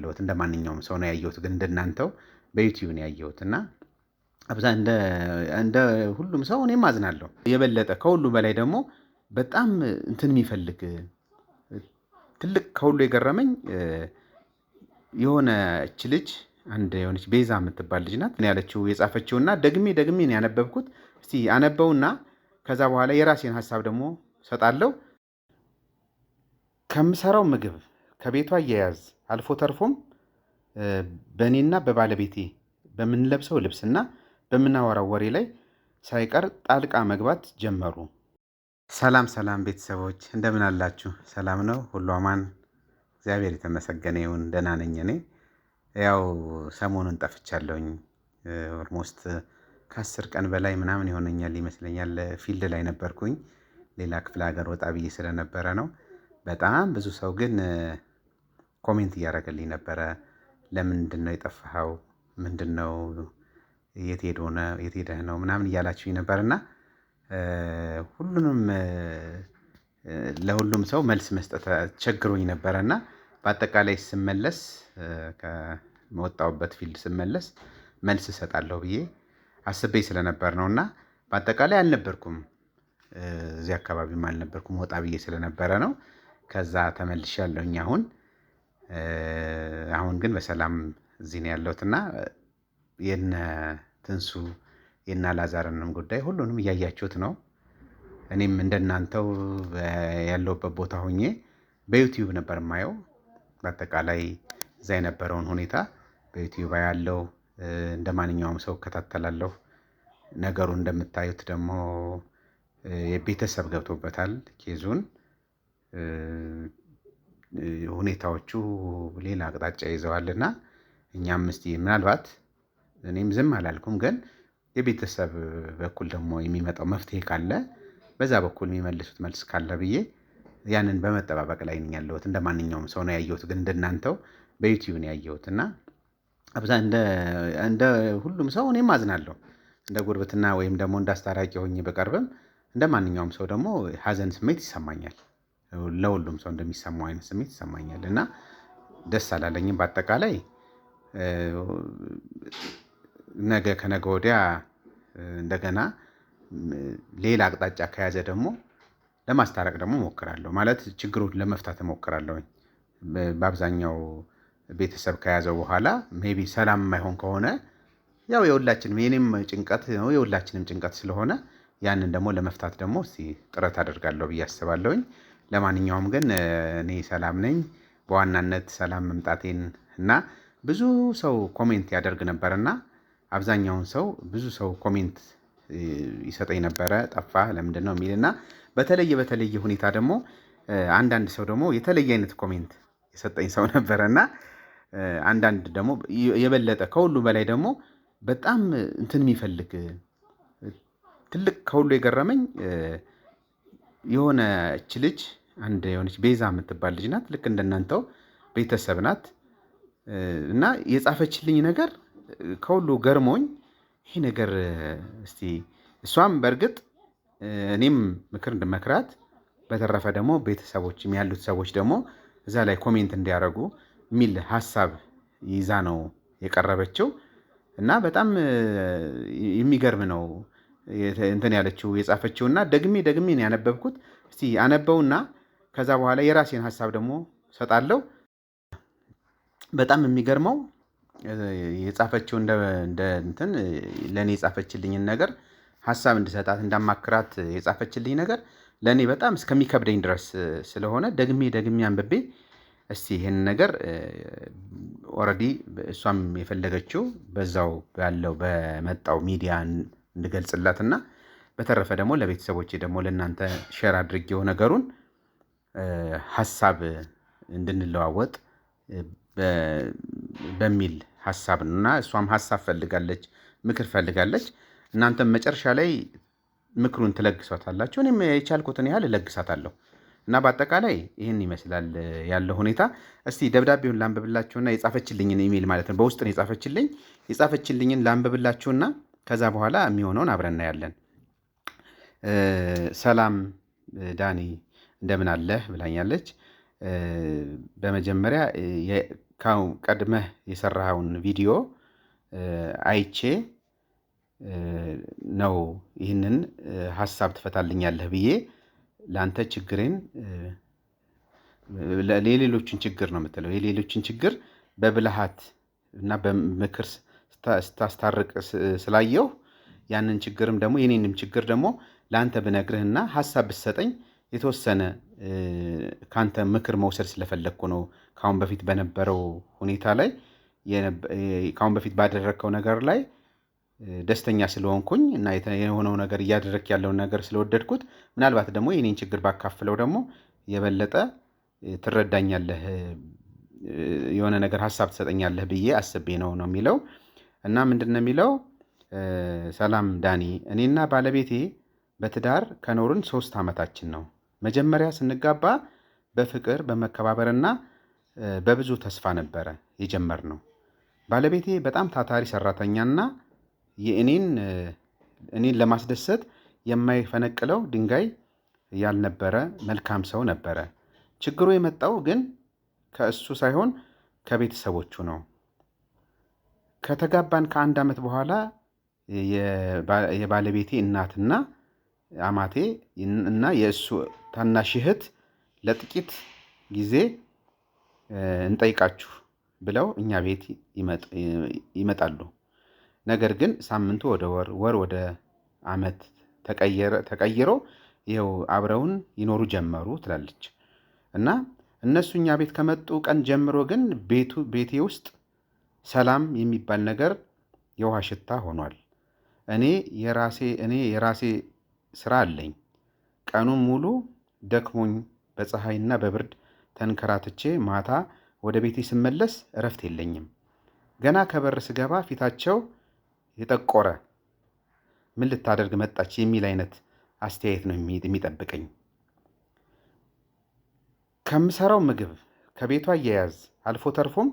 ያለሁት እንደማንኛውም ሰው ነው ያየሁት፣ ግን እንደናንተው በዩቲዩብ ነው ያየሁት እና እንደ ሁሉም ሰው እኔም አዝናለሁ። የበለጠ ከሁሉ በላይ ደግሞ በጣም እንትን የሚፈልግ ትልቅ ከሁሉ የገረመኝ የሆነች ልጅ አንድ የሆነች ቤዛ የምትባል ልጅ ናት ያለችው የጻፈችውና ደግሜ ነው ያነበብኩት። እስቲ አነበውና ከዛ በኋላ የራሴን ሀሳብ ደግሞ ሰጣለሁ። ከምሰራው ምግብ ከቤቷ አያያዝ አልፎ ተርፎም በእኔና በባለቤቴ በምንለብሰው ልብስና በምናወራው ወሬ ላይ ሳይቀር ጣልቃ መግባት ጀመሩ። ሰላም ቤተሰቦች እንደምን አላችሁ? ሰላም ነው? ሁሉ አማን? እግዚአብሔር የተመሰገነ ይሁን። ደህና ነኝ እኔ። ያው ሰሞኑን ጠፍቻለሁኝ። ኦልሞስት ከ10 ቀን በላይ ምናምን ይሆነኛል ይመስለኛል። ፊልድ ላይ ነበርኩኝ። ሌላ ክፍለ ሀገር ወጣ ብዬ ስለነበረ ነው። በጣም ብዙ ሰው ግን ኮሜንት እያደረገልኝ ነበረ። ለምንድን ነው የጠፋኸው? ምንድን ነው የት ሄደህ ነው ምናምን እያላችሁኝ ነበርና ሁሉንም ለሁሉም ሰው መልስ መስጠት ቸግሮኝ ነበረና በአጠቃላይ ስመለስ ከመወጣሁበት ፊልድ ስመለስ መልስ እሰጣለሁ ብዬ አስቤ ስለነበር ነውና በአጠቃላይ አልነበርኩም። እዚህ አካባቢም አልነበርኩም፣ ወጣ ብዬ ስለነበረ ነው። ከዛ ተመልሻለሁኝ። አሁን ግን በሰላም እዚህ ነው ያለሁትና የነ ትንሱ የነ አላዛርንም ጉዳይ ሁሉንም እያያችሁት ነው። እኔም እንደናንተው ያለሁበት ቦታ ሆኜ በዩቲዩብ ነበር የማየው። በአጠቃላይ እዛ የነበረውን ሁኔታ በዩቲዩብ ያለው እንደማንኛውም ሰው እከታተላለሁ። ነገሩ እንደምታዩት ደግሞ የቤተሰብ ገብቶበታል ኬዙን። ሁኔታዎቹ ሌላ አቅጣጫ ይዘዋልና እኛም እስቲ ምናልባት እኔም ዝም አላልኩም፣ ግን የቤተሰብ በኩል ደግሞ የሚመጣው መፍትሄ ካለ በዛ በኩል የሚመልሱት መልስ ካለ ብዬ ያንን በመጠባበቅ ላይ ነኝ ያለሁት። እንደማንኛውም ሰው ነው ያየሁት፣ ግን እንደናንተው በዩቲዩብ ነው ያየሁት እና እንደ ሁሉም ሰው እኔም አዝናለሁ። እንደ ጉርብትና ወይም ደግሞ እንዳስታራቂ ሆኜ በቀርብም እንደማንኛውም ሰው ደግሞ ሀዘን ስሜት ይሰማኛል። ለሁሉም ሰው እንደሚሰማው አይነት ስሜት ይሰማኛል እና ደስ አላለኝም። በአጠቃላይ ነገ ከነገ ወዲያ እንደገና ሌላ አቅጣጫ ከያዘ ደግሞ ለማስታረቅ ደግሞ እሞክራለሁ፣ ማለት ችግሩን ለመፍታት እሞክራለሁ። በአብዛኛው ቤተሰብ ከያዘው በኋላ ሜቢ ሰላም የማይሆን ከሆነ ያው የሁላችንም የኔም ጭንቀት ነው የሁላችንም ጭንቀት ስለሆነ ያንን ደግሞ ለመፍታት ደግሞ እስቲ ጥረት አደርጋለሁ ብዬ አስባለሁኝ። ለማንኛውም ግን እኔ ሰላም ነኝ። በዋናነት ሰላም መምጣቴን እና ብዙ ሰው ኮሜንት ያደርግ ነበርና አብዛኛውን ሰው ብዙ ሰው ኮሜንት ይሰጠኝ ነበረ፣ ጠፋ ለምንድን ነው የሚልና በተለየ ሁኔታ ደግሞ አንዳንድ ሰው ደግሞ የተለየ አይነት ኮሜንት የሰጠኝ ሰው ነበረና አንዳንድ ደግሞ የበለጠ ከሁሉ በላይ ደግሞ በጣም እንትን የሚፈልግ ትልቅ ከሁሉ የገረመኝ የሆነች ልጅ አንድ የሆነች ቤዛ የምትባል ልጅ ናት። ልክ እንደናንተው ቤተሰብ ናት እና የጻፈችልኝ ነገር ከሁሉ ገርሞኝ ይሄ ነገር እስቲ እሷም በእርግጥ እኔም ምክር እንድመክራት በተረፈ ደግሞ ቤተሰቦችም ያሉት ሰዎች ደግሞ እዛ ላይ ኮሜንት እንዲያደርጉ የሚል ሀሳብ ይዛ ነው የቀረበችው እና በጣም የሚገርም ነው እንትን ያለችው የጻፈችውና ደግሜ ነው ያነበብኩት። እስቲ አነበውና ከዛ በኋላ የራሴን ሀሳብ ደግሞ ሰጣለሁ። በጣም የሚገርመው የጻፈችው እንደ እንትን ለኔ የጻፈችልኝን ነገር ሀሳብ እንድሰጣት እንዳማክራት የጻፈችልኝ ነገር ለኔ በጣም እስከሚከብደኝ ድረስ ስለሆነ ደግሜ አንብቤ እስቲ ይሄን ነገር ኦልሬዲ እሷም የፈለገችው በዛው ያለው በመጣው ሚዲያ እንድገልጽላትና በተረፈ ደግሞ ለቤተሰቦቼ ደግሞ ለእናንተ ሼር አድርጌው ነገሩን ሀሳብ እንድንለዋወጥ በሚል ሀሳብ ነውና እሷም ሀሳብ ፈልጋለች፣ ምክር ፈልጋለች። እናንተም መጨረሻ ላይ ምክሩን ትለግሷታላችሁ፣ እኔም የቻልኩትን ያህል እለግሳታለሁ እና በአጠቃላይ ይህን ይመስላል ያለው ሁኔታ። እስቲ ደብዳቤውን ላንብብላችሁና የጻፈችልኝን ኢሜል ማለት ነው፣ በውስጥ ነው የጻፈችልኝን ላንብብላችሁና ከዛ በኋላ የሚሆነውን አብረን እናያለን። ሰላም ዳኒ እንደምን አለህ ብላኛለች። በመጀመሪያ ቀድመህ የሰራኸውን ቪዲዮ አይቼ ነው ይህንን ሀሳብ ትፈታልኛለህ ብዬ ለአንተ ችግሬን የሌሎችን ችግር ነው የምትለው የሌሎችን ችግር በብልሃት እና በምክር ስታስታርቅ ስላየው ያንን ችግርም ደግሞ የኔንም ችግር ደግሞ ለአንተ ብነግርህና ሀሳብ ብትሰጠኝ የተወሰነ ካንተ ምክር መውሰድ ስለፈለግኩ ነው። ካሁን በፊት በነበረው ሁኔታ ላይ ካሁን በፊት ባደረግከው ነገር ላይ ደስተኛ ስለሆንኩኝ እና የሆነው ነገር እያደረግክ ያለውን ነገር ስለወደድኩት ምናልባት ደግሞ የኔን ችግር ባካፍለው ደግሞ የበለጠ ትረዳኛለህ፣ የሆነ ነገር ሀሳብ ትሰጠኛለህ ብዬ አስቤ ነው የሚለው። እና ምንድነው የሚለው? ሰላም ዳኒ፣ እኔና ባለቤቴ በትዳር ከኖርን 3 ዓመታችን ነው። መጀመሪያ ስንጋባ በፍቅር በመከባበርና በብዙ ተስፋ ነበረ የጀመርነው። ባለቤቴ በጣም ታታሪ ሰራተኛና እኔን ለማስደሰት የማይፈነቅለው ድንጋይ ያልነበረ መልካም ሰው ነበረ። ችግሩ የመጣው ግን ከእሱ ሳይሆን ከቤተሰቦቹ ነው። ከተጋባን ከ1 ዓመት በኋላ የባለቤቴ እናትና አማቴ እና የእሱ ታናሽ እህት ለጥቂት ጊዜ እንጠይቃችሁ ብለው እኛ ቤት ይመጣሉ። ነገር ግን ሳምንቱ ወደ ወር፣ ወር ወደ ዓመት ተቀይሮ ይኸው አብረውን ይኖሩ ጀመሩ ትላለች። እና እነሱ እኛ ቤት ከመጡ ቀን ጀምሮ ግን ቤቴ ውስጥ ሰላም የሚባል ነገር የውሃ ሽታ ሆኗል። እኔ የራሴ ስራ አለኝ። ቀኑን ሙሉ ደክሞኝ በፀሐይና በብርድ ተንከራትቼ ማታ ወደ ቤቴ ስመለስ እረፍት የለኝም። ገና ከበር ስገባ ፊታቸው የጠቆረ ምን ልታደርግ መጣች የሚል አይነት አስተያየት ነው የሚጠብቀኝ። ከምሰራው ምግብ፣ ከቤቷ አያያዝ አልፎ ተርፎም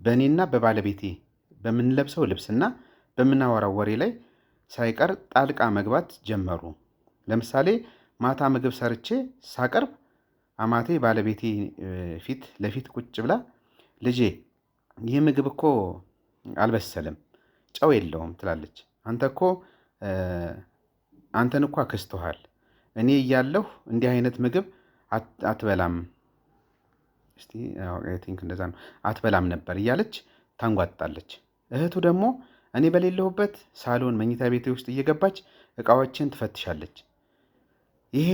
በእኔና በባለቤቴ በምንለብሰው ልብስና በምናወራው ወሬ ላይ ሳይቀር ጣልቃ መግባት ጀመሩ። ለምሳሌ ማታ ምግብ ሰርቼ ሳቀርብ አማቴ ባለቤቴ ፊት ለፊት ቁጭ ብላ ልጄ ይህ ምግብ እኮ አልበሰለም፣ ጨው የለውም ትላለች። አንተን እኮ አክስተዋል፣ እኔ እያለሁ እንዲህ አይነት ምግብ አትበላም እንደዛ ነው አትበላም ነበር እያለች ታንጓጣለች። እህቱ ደግሞ እኔ በሌለሁበት ሳሎን መኝታ ቤቴ ውስጥ እየገባች እቃዎችን ትፈትሻለች። ይሄ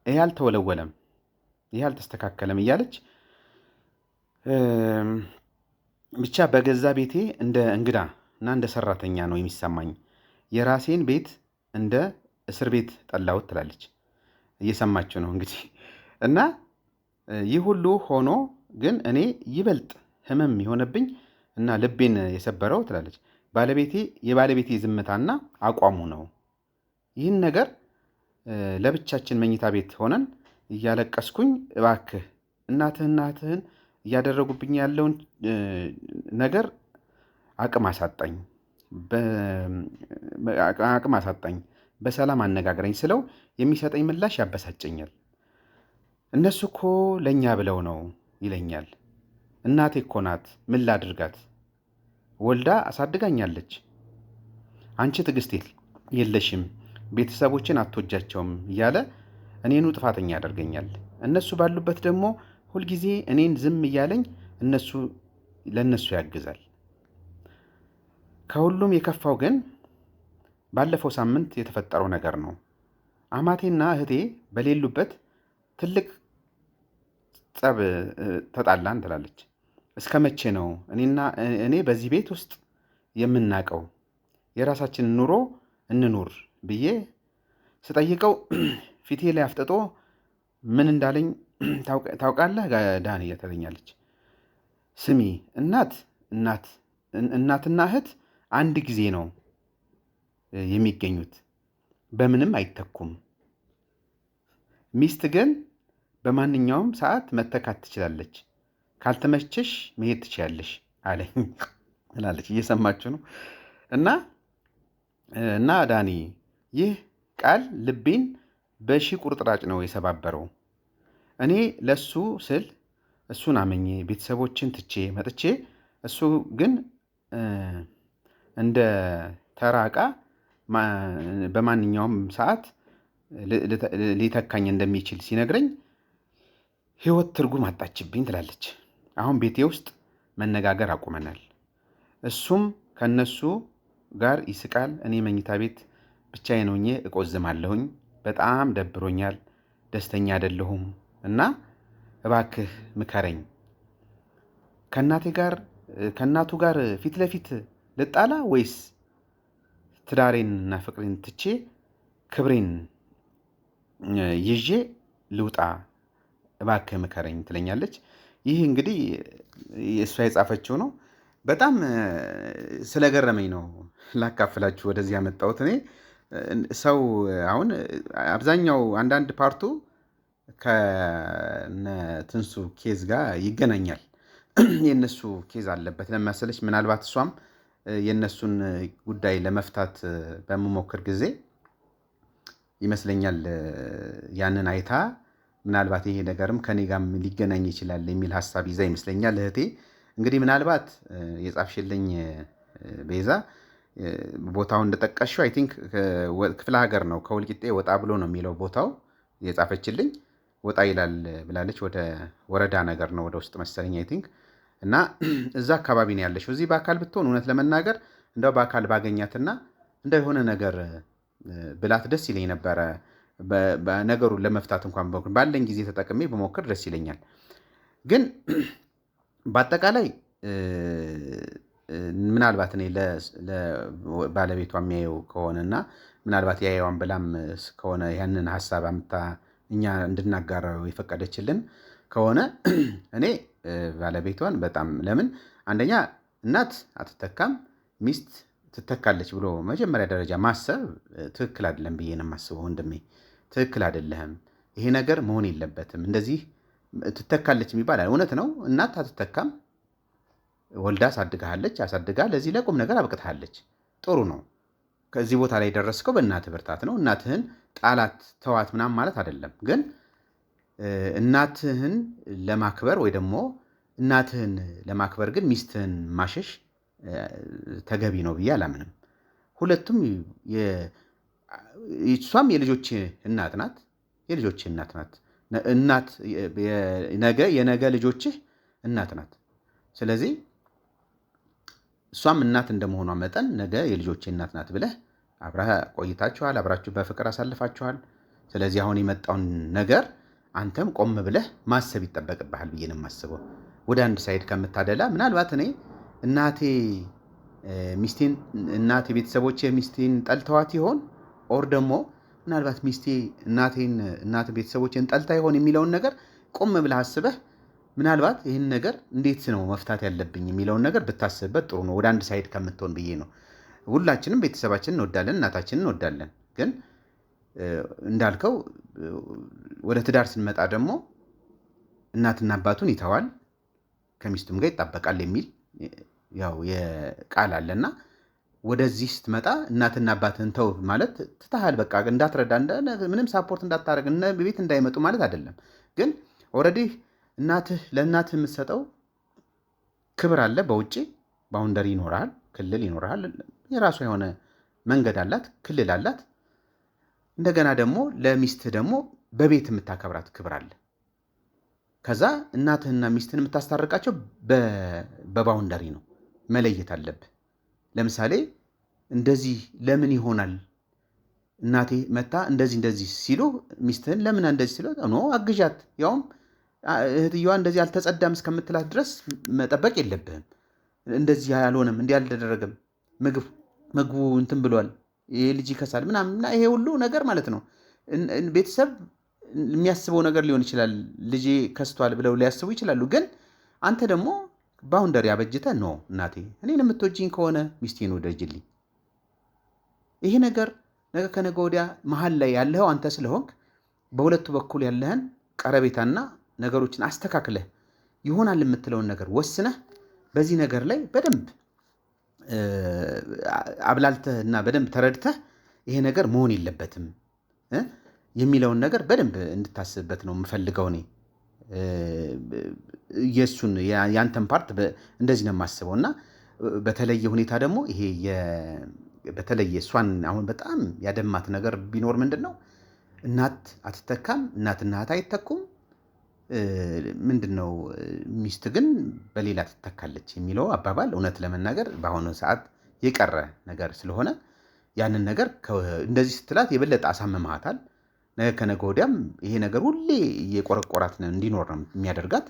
አልተወለወለም፣ ይሄ አልተስተካከለም እያለች ብቻ በገዛ ቤቴ እንደ እንግዳ እና እንደ ሰራተኛ ነው የሚሰማኝ። የራሴን ቤት እንደ እስር ቤት ጠላሁት ትላለች። እየሰማችሁ ነው እንግዲህ። እና ይህ ሁሉ ሆኖ ግን እኔ ይበልጥ ህመም የሆነብኝ እና ልቤን የሰበረው ትላለች የባለቤቴ ዝምታና አቋሙ ነው። ይህን ነገር ለብቻችን መኝታ ቤት ሆነን እያለቀስኩኝ እባክህ እናትህን እያደረጉብኝ ያለውን ነገር አቅም አሳጣኝ፣ በሰላም አነጋግረኝ ስለው የሚሰጠኝ ምላሽ ያበሳጨኛል። እነሱ እኮ ለእኛ ብለው ነው ይለኛል። እናቴ እኮ ናት፣ ምን ላድርጋት? ወልዳ አሳድጋኛለች። አንቺ ትዕግስት የለሽም፣ ቤተሰቦችን አትወጃቸውም እያለ እኔኑ ጥፋተኛ ያደርገኛል። እነሱ ባሉበት ደግሞ ሁልጊዜ እኔን ዝም እያለኝ ለእነሱ ያግዛል። ከሁሉም የከፋው ግን ባለፈው ሳምንት የተፈጠረው ነገር ነው። አማቴና እህቴ በሌሉበት ትልቅ ጸብ ተጣላን ትላለች። እስከ መቼ ነው እኔ በዚህ ቤት ውስጥ የምናቀው? የራሳችንን ኑሮ እንኑር ብዬ ስጠይቀው ፊቴ ላይ አፍጥጦ ምን እንዳለኝ ታውቃለህ ዳኒ ትለኛለች። ስሚ እናትና እህት አንድ ጊዜ ነው የሚገኙት፣ በምንም አይተኩም። ሚስት ግን በማንኛውም ሰዓት መተካት ትችላለች፣ ካልተመቸሽ መሄድ ትችላለሽ አለኝ ትላለች። እየሰማችሁ ነው። እና ዳኒ ይህ ቃል ልቤን በሺህ ቁርጥራጭ ነው የሰባበረው። እኔ ለሱ ስል እሱን አመኜ ቤተሰቦችን ትቼ መጥቼ እሱ ግን እንደ ተራ ዕቃ በማንኛውም ሰዓት ሊተካኝ እንደሚችል ሲነግረኝ ህይወት ትርጉም አጣችብኝ ትላለች። አሁን ቤቴ ውስጥ መነጋገር አቁመናል። እሱም ከነሱ ጋር ይስቃል። እኔ መኝታ ቤት ብቻዬን ሆኜ እቆዝማለሁኝ። በጣም ደብሮኛል፣ ደስተኛ አይደለሁም እና እባክህ ምከረኝ። ከእናቱ ጋር ፊት ለፊት ልጣላ ወይስ ትዳሬንና ፍቅሬን ትቼ ክብሬን ይዤ ልውጣ? እባክህ ምከረኝ ትለኛለች። ይህ እንግዲህ እሷ የጻፈችው ነው። በጣም ስለገረመኝ ነው ላካፍላችሁ ወደዚህ ያመጣሁት። እኔ ሰው አሁን አብዛኛው አንዳንድ ፓርቱ ከነትንሱ ኬዝ ጋር ይገናኛል። የነሱ ኬዝ አለበት ለመሰለች። ምናልባት እሷም የነሱን ጉዳይ ለመፍታት በምሞክር ጊዜ ይመስለኛል ያንን አይታ ምናልባት ይሄ ነገርም ከኔ ጋርም ሊገናኝ ይችላል የሚል ሀሳብ ይዛ ይመስለኛል እህቴ። እንግዲህ ምናልባት የጻፍሽልኝ ቤዛ ቦታው እንደጠቀሽው አይ ቲንክ ክፍለ ሀገር ነው፣ ከወልቂጤ ወጣ ብሎ ነው የሚለው ቦታው የጻፈችልኝ። ወጣ ይላል ብላለች። ወደ ወረዳ ነገር ነው፣ ወደ ውስጥ መሰለኝ አይ ቲንክ። እና እዛ አካባቢ ነው ያለሽው። እዚህ በአካል ብትሆን እውነት ለመናገር እንደው በአካል ባገኛትና እንደው የሆነ ነገር ብላት ደስ ይለኝ ነበረ። ነገሩን ለመፍታት እንኳን ባለኝ ጊዜ ተጠቅሜ በሞክር ደስ ይለኛል። ግን በአጠቃላይ ምናልባት እኔ ለባለቤቷ የሚያየው ከሆነና ምናልባት ያየዋን ብላም ከሆነ ያንን ሀሳብ አምታ እኛ እንድናጋራው የፈቀደችልን ከሆነ እኔ ባለቤቷን በጣም ለምን አንደኛ እናት አትተካም ሚስት ትተካለች ብሎ መጀመሪያ ደረጃ ማሰብ ትክክል አይደለም ብዬ ነው የማስበው። ወንድሜ ትክክል አይደለህም። ይሄ ነገር መሆን የለበትም። እንደዚህ ትተካለች የሚባል እውነት ነው። እናት አትተካም። ወልዳ አሳድጋለች፣ አሳድጋ ለዚህ ለቁም ነገር አብቅታለች። ጥሩ ነው። ከዚህ ቦታ ላይ ደረስከው በእናትህ ብርታት ነው። እናትህን ጣላት ተዋት ምናምን ማለት አይደለም። ግን እናትህን ለማክበር ወይ ደግሞ እናትህን ለማክበር ግን ሚስትህን ማሸሽ ተገቢ ነው ብዬ አላምንም። ሁለቱም እሷም የልጆች እናት ናት፣ የልጆች እናት ናት። እናት የነገ ልጆችህ እናት ናት። ስለዚህ እሷም እናት እንደመሆኗ መጠን ነገ የልጆች እናት ናት ብለህ አብረህ ቆይታችኋል፣ አብራችሁ በፍቅር አሳልፋችኋል። ስለዚህ አሁን የመጣውን ነገር አንተም ቆም ብለህ ማሰብ ይጠበቅብሃል ብዬ ነው የማስበው። ወደ አንድ ሳይድ ከምታደላ ምናልባት እኔ እናቴ ቤተሰቦቼ ሚስቴን ጠልተዋት ይሆን ኦር ደግሞ ምናልባት ሚስቴ እናቴ ቤተሰቦቼን ጠልታ ይሆን የሚለውን ነገር ቆም ብለህ አስበህ ምናልባት ይህን ነገር እንዴት ነው መፍታት ያለብኝ የሚለውን ነገር ብታስብበት ጥሩ ነው። ወደ አንድ ሳይድ ከምትሆን ብዬ ነው። ሁላችንም ቤተሰባችንን እንወዳለን፣ እናታችንን እንወዳለን። ግን እንዳልከው ወደ ትዳር ስንመጣ ደግሞ እናትና አባቱን ይተዋል ከሚስቱም ጋር ይጣበቃል የሚል ያው የቃል አለና ወደዚህ ስትመጣ እናትና አባትህን ተው ማለት ትተሃል፣ በቃ እንዳትረዳ ምንም ሳፖርት እንዳታደርግ ቤት እንዳይመጡ ማለት አይደለም። ግን ኦልሬዲ ለእናትህ የምትሰጠው ክብር አለ። በውጭ ባውንደሪ ይኖርሃል፣ ክልል ይኖርሃል። የራሷ የሆነ መንገድ አላት፣ ክልል አላት። እንደገና ደግሞ ለሚስትህ ደግሞ በቤት የምታከብራት ክብር አለ። ከዛ እናትህና ሚስትህን የምታስታርቃቸው በባውንደሪ ነው፣ መለየት አለብህ። ለምሳሌ እንደዚህ ለምን ይሆናል እናቴ መታ እንደዚህ ሲሉ ሚስትህን ለምን እንደዚህ ሲሉ አግዣት፣ ያውም እህትየዋ እንደዚህ አልተጸዳም እስከምትላት ድረስ መጠበቅ የለብህም። እንደዚህ አልሆነም፣ እንዲህ አልተደረገም፣ ምግቡ እንትን ብሏል፣ ይሄ ልጅ ይከሳል ምናምን፣ ይሄ ሁሉ ነገር ማለት ነው ቤተሰብ የሚያስበው ነገር ሊሆን ይችላል። ልጄ ከስቷል ብለው ሊያስቡ ይችላሉ። ግን አንተ ደግሞ ባውንደሪ አበጅተህ ነው እናቴ እኔን የምትወጂኝ ከሆነ ሚስቴን ወደጅልኝ። ይሄ ነገር ነገ ከነገ ወዲያ መሀል ላይ ያለኸው አንተ ስለሆንክ በሁለቱ በኩል ያለህን ቀረቤታና ነገሮችን አስተካክለህ ይሆናል የምትለውን ነገር ወስነህ በዚህ ነገር ላይ በደንብ አብላልተህና በደንብ ተረድተህ ይሄ ነገር መሆን የለበትም የሚለውን ነገር በደንብ እንድታስብበት ነው የምፈልገው እኔ። የእሱን ያንተን ፓርት እንደዚህ ነው የማስበው። እና በተለየ ሁኔታ ደግሞ ይሄ በተለየ እሷን አሁን በጣም ያደማት ነገር ቢኖር ምንድን ነው፣ እናት አትተካም፣ እናትና እህት አይተኩም፣ ምንድን ነው ሚስት ግን በሌላ ትተካለች የሚለው አባባል እውነት ለመናገር በአሁኑ ሰዓት የቀረ ነገር ስለሆነ ያንን ነገር እንደዚህ ስትላት የበለጠ አሳምመሃታል። ነገ ከነገ ወዲያም ይሄ ነገር ሁሌ እየቆረቆራት እንዲኖር ነው የሚያደርጋት።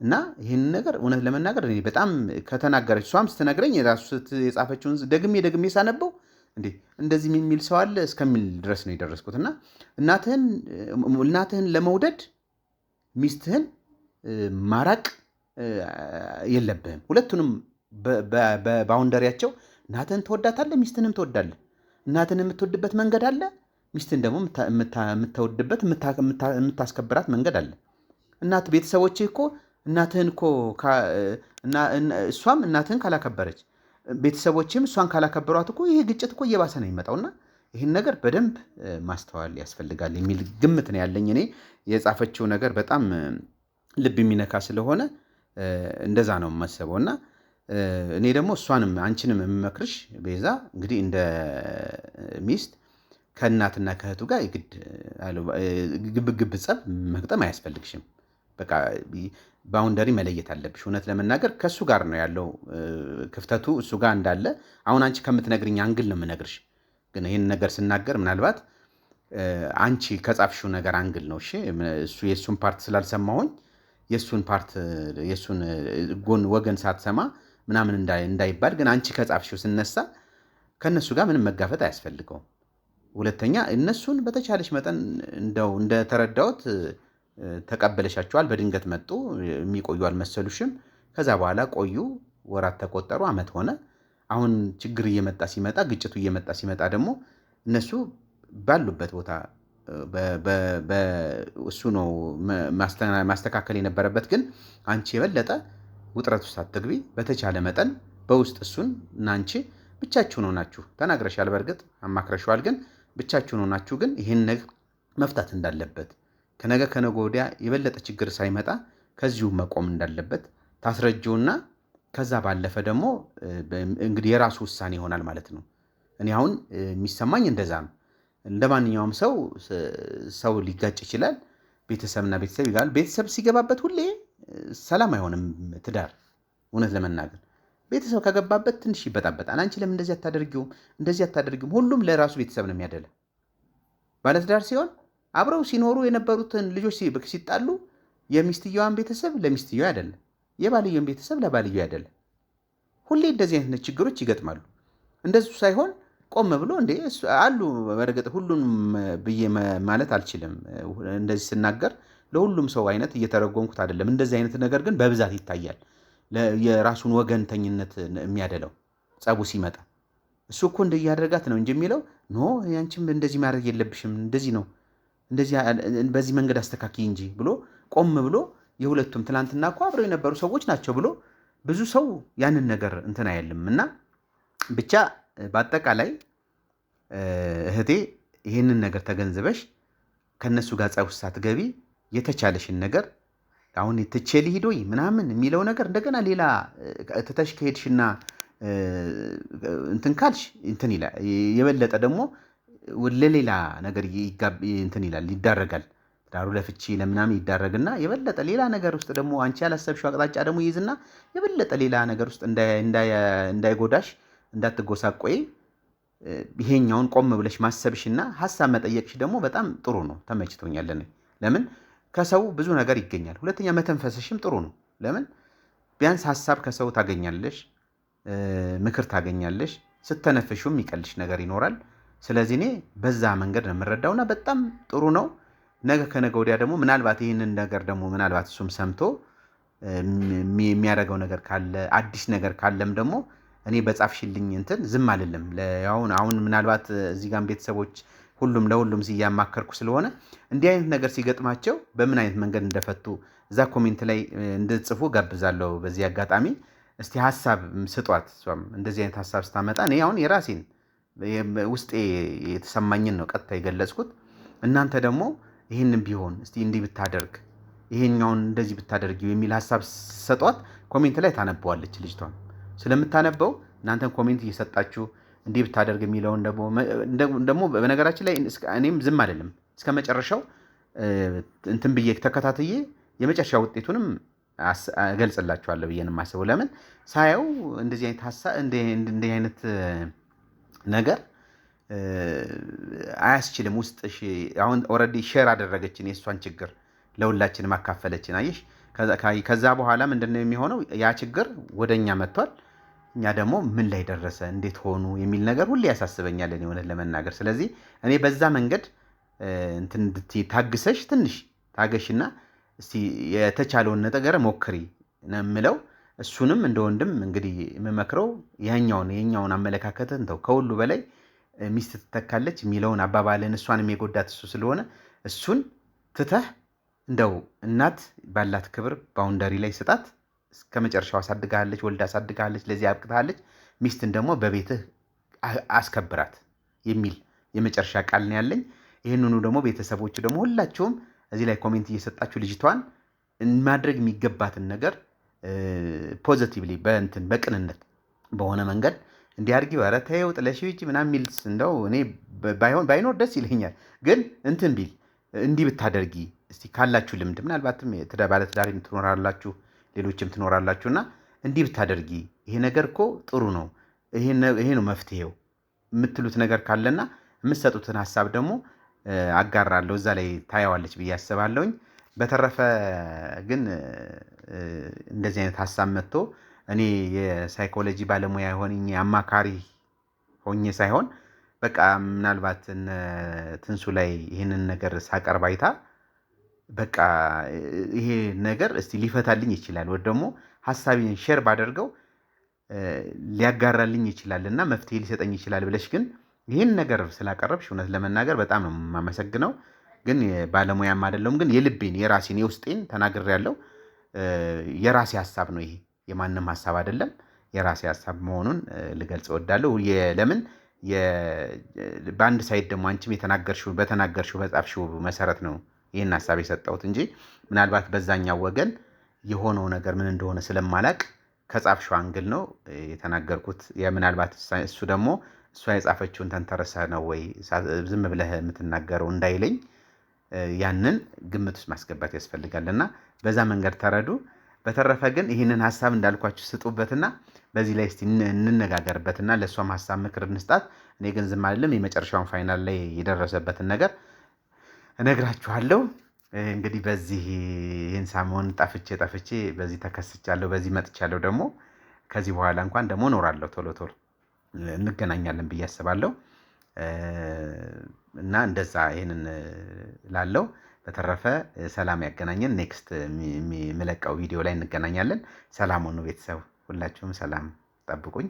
እና ይህን ነገር እውነት ለመናገር እኔ በጣም ከተናገረች እሷም ስትነግረኝ የራሱ የጻፈችውን ደግሜ ሳነበው እንዴ እንደዚህ የሚል ሰው አለ እስከሚል ድረስ ነው የደረስኩት። እና እናትህን ለመውደድ ሚስትህን ማራቅ የለብህም። ሁለቱንም በባውንደሪያቸው እናትህን ትወዳታለህ፣ ሚስትህንም ትወዳለህ። እናትህን የምትወድበት መንገድ አለ፣ ሚስትህን ደግሞ የምትወድበት የምታስከብራት መንገድ አለ። እናት ቤተሰቦችህ እኮ እናትህን እኮ እሷም እናትህን ካላከበረች ቤተሰቦችም እሷን ካላከበሯት እኮ ይሄ ግጭት እኮ እየባሰ ነው የሚመጣውና ይህን ነገር በደንብ ማስተዋል ያስፈልጋል የሚል ግምት ነው ያለኝ እኔ። የጻፈችው ነገር በጣም ልብ የሚነካ ስለሆነ እንደዛ ነው የማስበው። እና እኔ ደግሞ እሷንም አንቺንም የምመክርሽ ቤዛ እንግዲህ እንደ ሚስት ከእናትና ከእህቱ ጋር የግድ ግብግብ ጸብ መግጠም አያስፈልግሽም። በቃ ባውንደሪ መለየት አለብሽ። እውነት ለመናገር ከእሱ ጋር ነው ያለው ክፍተቱ እሱ ጋር እንዳለ አሁን አንቺ ከምትነግርኝ አንግል ነው የምነግርሽ። ግን ይህን ነገር ስናገር ምናልባት አንቺ ከጻፍሽው ነገር አንግል ነው። እሺ እሱ የእሱን ፓርት ስላልሰማሁኝ የእሱን ፓርት የእሱን ጎን ወገን ሳትሰማ ምናምን እንዳይባል፣ ግን አንቺ ከጻፍሽው ስነሳ ከእነሱ ጋር ምንም መጋፈጥ አያስፈልገውም። ሁለተኛ እነሱን በተቻለሽ መጠን እንደው እንደተረዳሁት ተቀበለሻቸዋል። በድንገት መጡ፣ የሚቆዩ አልመሰሉሽም። ከዛ በኋላ ቆዩ፣ ወራት ተቆጠሩ፣ ዓመት ሆነ። አሁን ችግር እየመጣ ሲመጣ ግጭቱ እየመጣ ሲመጣ ደግሞ እነሱ ባሉበት ቦታ እሱ ነው ማስተካከል የነበረበት። ግን አንቺ የበለጠ ውጥረት ውስጥ አትግቢ። በተቻለ መጠን በውስጥ እሱን እና አንቺ ብቻችሁን ሆናችሁ ተናግረሻል። በእርግጥ አማክረሻል። ግን ብቻችሁን ሆናችሁ ግን ይህን ነገር መፍታት እንዳለበት ከነገ ወዲያ የበለጠ ችግር ሳይመጣ ከዚሁ መቆም እንዳለበት ታስረጂውና ከዛ ባለፈ ደግሞ እንግዲህ የራሱ ውሳኔ ይሆናል ማለት ነው። እኔ አሁን የሚሰማኝ እንደዛ ነው። እንደ ማንኛውም ሰው ሊጋጭ ይችላል። ቤተሰብና ቤተሰብ ይጋል። ቤተሰብ ሲገባበት ሁሌ ሰላም አይሆንም ትዳር። እውነት ለመናገር ቤተሰብ ከገባበት ትንሽ ይበጣበጣል። አንቺ ለምን እንደዚህ አታደርጊውም? ሁሉም ለራሱ ቤተሰብ ነው የሚያደላ። ባለትዳር ሲሆን አብረው ሲኖሩ የነበሩትን ልጆች ሲጣሉ የሚስትየዋን ቤተሰብ ለሚስትየው አይደለም፣ የባልየውን ቤተሰብ ለባልየው አይደለም። ሁሌ እንደዚህ አይነት ችግሮች ይገጥማሉ። እንደዚሁ ሳይሆን ቆም ብሎ እንዴ አሉ። በእርግጥ ሁሉንም ብዬ ማለት አልችልም። እንደዚህ ስናገር ለሁሉም ሰው አይነት እየተረጎምኩት አይደለም። እንደዚህ አይነት ነገር ግን በብዛት ይታያል። የራሱን ወገንተኝነት የሚያደለው ጸቡ ሲመጣ እሱ እኮ እንደያደረጋት ነው እንጂ የሚለው ኖ ያንቺም እንደዚህ ማድረግ የለብሽም እንደዚህ ነው እንደዚህ በዚህ መንገድ አስተካክይ እንጂ ብሎ ቆም ብሎ የሁለቱም ትላንትና እኮ አብረው የነበሩ ሰዎች ናቸው ብሎ ብዙ ሰው ያንን ነገር እንትን አይልም። እና ብቻ በአጠቃላይ እህቴ ይህንን ነገር ተገንዝበሽ ከነሱ ጋር ጸብ ውስጥ ሳትገቢ የተቻለሽን ነገር አሁን ትቼ ልሂድ ወይ ምናምን የሚለው ነገር እንደገና ሌላ ትተሽ ከሄድሽና እንትን ካልሽ እንትን ይላል። የበለጠ ደግሞ ለሌላ ነገር እንትን ይላል ይዳረጋል። ዳሩ ለፍቺ ለምናምን ይዳረግና የበለጠ ሌላ ነገር ውስጥ ደግሞ አንቺ ያላሰብሽው አቅጣጫ ደግሞ ይይዝና የበለጠ ሌላ ነገር ውስጥ እንዳይጎዳሽ እንዳትጎሳቆይ ይሄኛውን ቆም ብለሽ ማሰብሽና ሐሳብ መጠየቅሽ ደግሞ በጣም ጥሩ ነው። ተመችቶኛል። ለምን ከሰው ብዙ ነገር ይገኛል። ሁለተኛ መተንፈስሽም ጥሩ ነው። ለምን ቢያንስ ሐሳብ ከሰው ታገኛለሽ፣ ምክር ታገኛለሽ። ስተነፍሹም የሚቀልሽ ነገር ይኖራል። ስለዚህ እኔ በዛ መንገድ ነው የምረዳውና በጣም ጥሩ ነው። ነገ ከነገ ወዲያ ደግሞ ምናልባት ይህንን ነገር ደግሞ ምናልባት እሱም ሰምቶ የሚያደርገው ነገር ካለ አዲስ ነገር ካለም ደግሞ እኔ በጻፍሽልኝ እንትን ዝም አልልም። አሁን ምናልባት እዚህ ጋር ቤተሰቦች ሁሉም ለሁሉም እያማከርኩ ስለሆነ እንዲህ አይነት ነገር ሲገጥማቸው በምን አይነት መንገድ እንደፈቱ እዛ ኮሜንት ላይ እንድትጽፉ ጋብዛለሁ። በዚህ አጋጣሚ እስቲ ሐሳብ ስጧት። እሷም እንደዚህ አይነት ሐሳብ ስታመጣ እኔ አሁን የራሴን ውስጤ የተሰማኝን ነው ቀጥታ የገለጽኩት። እናንተ ደግሞ ይህንን ቢሆን እስቲ እንዲህ ብታደርግ ይሄኛውን እንደዚህ ብታደርጊው የሚል ሀሳብ ሰጧት። ኮሜንት ላይ ታነበዋለች ልጅቷም። ስለምታነበው እናንተም ኮሜንት እየሰጣችሁ እንዲህ ብታደርግ የሚለውን ደግሞ በነገራችን ላይ እኔም ዝም አይደለም እስከ መጨረሻው እንትን ብዬ ተከታትዬ የመጨረሻ ውጤቱንም እገልጽላችኋለሁ ብዬ ነው የማስበው። ለምን ሳየው እንደዚህ አይነት ሀሳብ እንደዚህ አይነት ነገር አያስችልም። ውስጥ አሁን ኦልሬዲ ሼር አደረገችን የእሷን ችግር ለሁላችንም አካፈለችን። አየሽ፣ ከዛ በኋላ ምንድነው የሚሆነው? ያ ችግር ወደኛ መጥቷል። እኛ ደግሞ ምን ላይ ደረሰ፣ እንዴት ሆኑ የሚል ነገር ሁሌ ያሳስበኛል እኔ እውነት ለመናገር። ስለዚህ እኔ በዛ መንገድ እንትን ታግሰሽ ትንሽ ታገሽና እስቲ የተቻለውን ነገር ሞክሪ ነው የምለው። እሱንም እንደ ወንድም እንግዲህ የምመክረው የኛውን አመለካከትን ተው። ከሁሉ በላይ ሚስት ትተካለች የሚለውን አባባልን እሷንም የጎዳት እሱ ስለሆነ እሱን ትተህ እንደው እናት ባላት ክብር ባውንደሪ ላይ ስጣት። እስከ መጨረሻው አሳድጋለች፣ ወልዳ አሳድጋለች፣ ለዚህ አብቅታለች። ሚስትን ደግሞ በቤትህ አስከብራት የሚል የመጨረሻ ቃል ነው ያለኝ። ይህንኑ ደግሞ ቤተሰቦች ደግሞ ሁላችሁም እዚህ ላይ ኮሜንት እየሰጣችሁ ልጅቷን ማድረግ የሚገባትን ነገር ፖዚቲቭሊ በቅንነት በሆነ መንገድ እንዲያርጊ ኧረ ተይው ጥለሽ ውጪ ምናምን የሚል እንደው እኔ ባይኖር ደስ ይለኛል። ግን እንትን ቢል እንዲህ ብታደርጊ እስቲ ካላችሁ ልምድ ምናልባትም ባለትዳር ትኖራላችሁ፣ ሌሎችም ትኖራላችሁ እና እንዲህ ብታደርጊ ይሄ ነገር እኮ ጥሩ ነው፣ ይሄ ነው መፍትሄው የምትሉት ነገር ካለና የምትሰጡትን ሀሳብ ደግሞ አጋራለሁ። እዛ ላይ ታየዋለች ብዬ አስባለሁኝ። በተረፈ ግን እንደዚህ አይነት ሀሳብ መጥቶ እኔ የሳይኮሎጂ ባለሙያ ሆኜ አማካሪ ሆኜ ሳይሆን በቃ ምናልባት ትንሱ ላይ ይህንን ነገር ሳቀርብ አይታ በቃ ይሄ ነገር እስቲ ሊፈታልኝ ይችላል ወይ ደግሞ ሀሳቤን ሼር ባደርገው ሊያጋራልኝ ይችላል እና መፍትሄ ሊሰጠኝ ይችላል ብለሽ ግን ይህን ነገር ስላቀረብሽ እውነት ለመናገር በጣም ነው የማመሰግነው። ግን ባለሙያም አይደለሁም፣ ግን የልቤን የራሴን የውስጤን ተናግሬያለሁ። የራሴ ሀሳብ ነው ይሄ፣ የማንም ሀሳብ አይደለም። የራሴ ሀሳብ መሆኑን ልገልጽ እወዳለሁ። ለምን በአንድ ሳይድ ደግሞ አንቺም በተናገርሽው በጻፍሽው መሰረት ነው ይህን ሀሳብ የሰጠሁት እንጂ ምናልባት በዛኛው ወገን የሆነው ነገር ምን እንደሆነ ስለማላቅ ከጻፍሽው አንግል ነው የተናገርኩት። ምናልባት እሱ ደግሞ እሷ የጻፈችውን ተንተረሰህ ነው ወይ ዝም ብለህ የምትናገረው እንዳይለኝ ያንን ግምት ውስጥ ማስገባት ያስፈልጋልና በዛ መንገድ ተረዱ። በተረፈ ግን ይህንን ሀሳብ እንዳልኳችሁ ስጡበትና በዚህ ላይ እስቲ እንነጋገርበትና ለእሷም ሀሳብ ምክር እንስጣት። እኔ ግን ዝም አልልም። የመጨረሻውን ፋይናል ላይ የደረሰበትን ነገር እነግራችኋለሁ። እንግዲህ በዚህ ይህን ሳምሆን ጠፍቼ በዚህ ተከስቻለሁ፣ በዚህ መጥቻለሁ። ደግሞ ከዚህ በኋላ እንኳን ደግሞ እኖራለሁ፣ ቶሎ እንገናኛለን ብዬ አስባለሁ እና እንደዛ ይህንን ላለው። በተረፈ ሰላም ያገናኘን። ኔክስት የሚለቀው ቪዲዮ ላይ እንገናኛለን። ሰላም ሁኑ ቤተሰብ፣ ሁላችሁም ሰላም ጠብቁኝ።